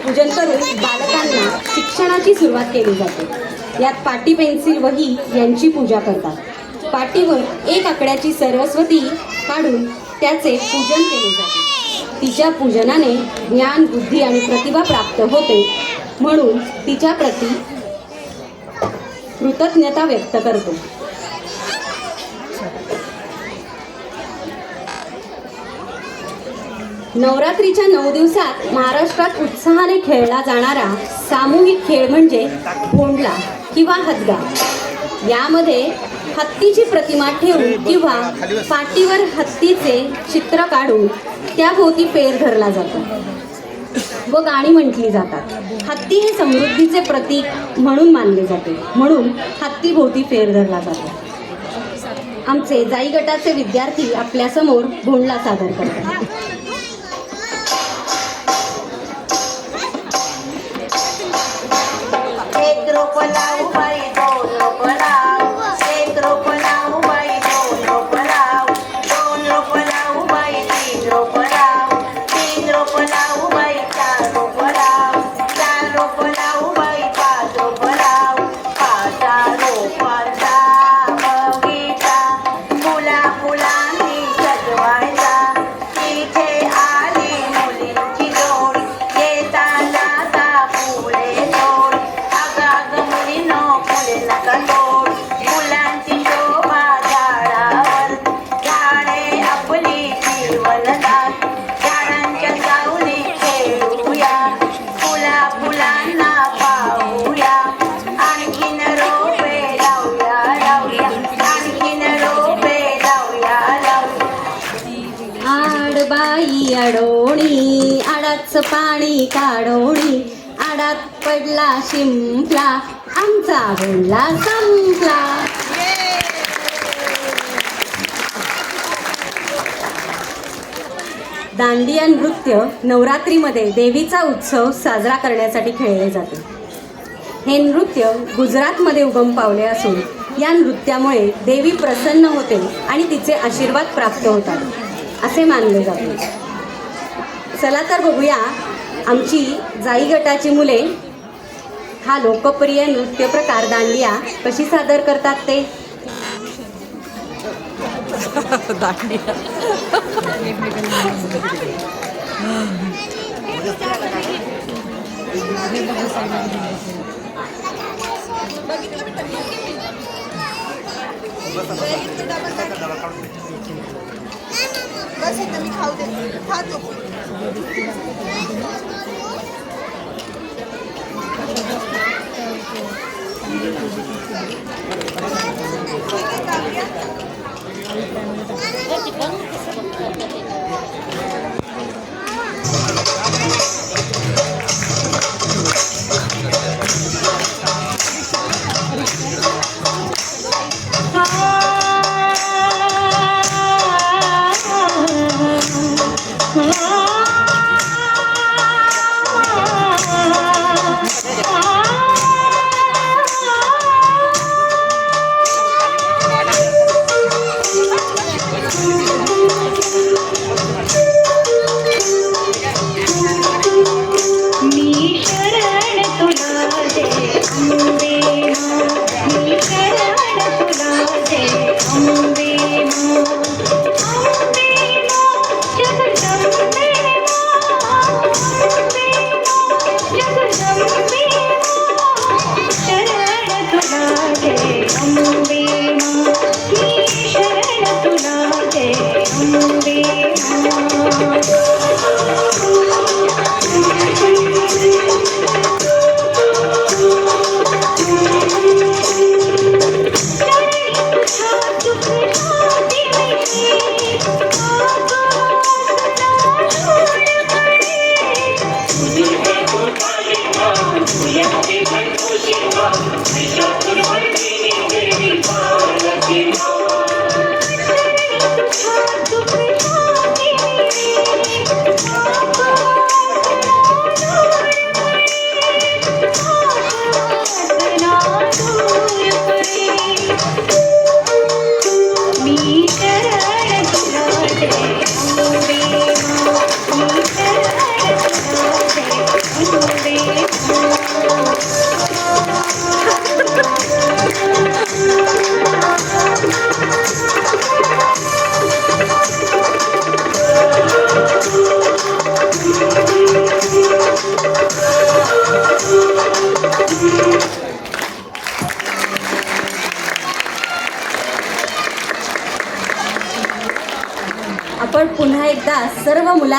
पूजन करून बालकांना शिक्षणाची सुरुवात केली जाते. यात पाटी पेन्सिल वही यांची पूजा करतात. पाटीवर एक आकड्याची सरस्वती काढून त्याचे पूजन केले जाते. तिच्या पूजनाने ज्ञान, बुद्धी आणि प्रतिभा प्राप्त होते, म्हणून तिच्या प्रती कृतज्ञता व्यक्त करतो. नवरात्रीच्या 9 दिवसात महाराष्ट्रात उत्साहाने खेळला जाणारा सामूहिक खेळ म्हणजे भोंडला किंवा हदगा. यामध्ये हत्तीची प्रतिमा ठेवून किंवा पाटीवर हत्तीचे चित्र काढून त्याभोवती फेर धरला जातो व गाणी म्हटली जातात. हत्ती हे समृद्धीचे प्रतीक म्हणून मानले जाते, म्हणून हत्तीभोवती फेर धरला जातो. आमचे जाई गटाचे विद्यार्थी आपल्यासमोर भोंडला सादर करतात. एक रोप लावू बाई, दोन रोप लावू, एक रोप लावू बाई, दोन रोप लावू, दोन रोप लावू बाई, तीन रोप लावू, तीन रोप लावू बाई, चार रोप लावू, चार रोप लावू बाई, पाच रोप लावू, पाचा रोपांचा बगीचा फुला फुलांनी सजवायचा. तिथे आली मुलींची जोडी, येता जाता फुले तोड, अगाग मुलीनो फुले नका तोड. फुलांची शोभा झाडावर, झाडे आपली जीवनदात, झाडांच्या सावली खेळूया, फुला फुलांना पाहूया, आणखीन रोपे लावूया लावूया, आणखीन रोपे लावूया लावूया. आडबाई अडोणी, आडाच पाणी काढोणी, आडात पडला शिंपला, आमचा भोंडला संपला. दांडिया नृत्य नवरात्रीमध्ये देवीचा उत्सव साजरा करण्यासाठी खेळले जाते. हे नृत्य गुजरातमध्ये उगम पावले असून या नृत्यामुळे देवी प्रसन्न होते आणि तिचे आशीर्वाद प्राप्त होतात असे मानले जाते. चला तर बघूया आमची जाई गटाची मुले हा लोकप्रिय नृत्य प्रकार दांडिया कशी सादर करतात ते. बस इथं मी खाऊ दे खातो. Thank you. आपण पुन्हा एकदा सर्व मुला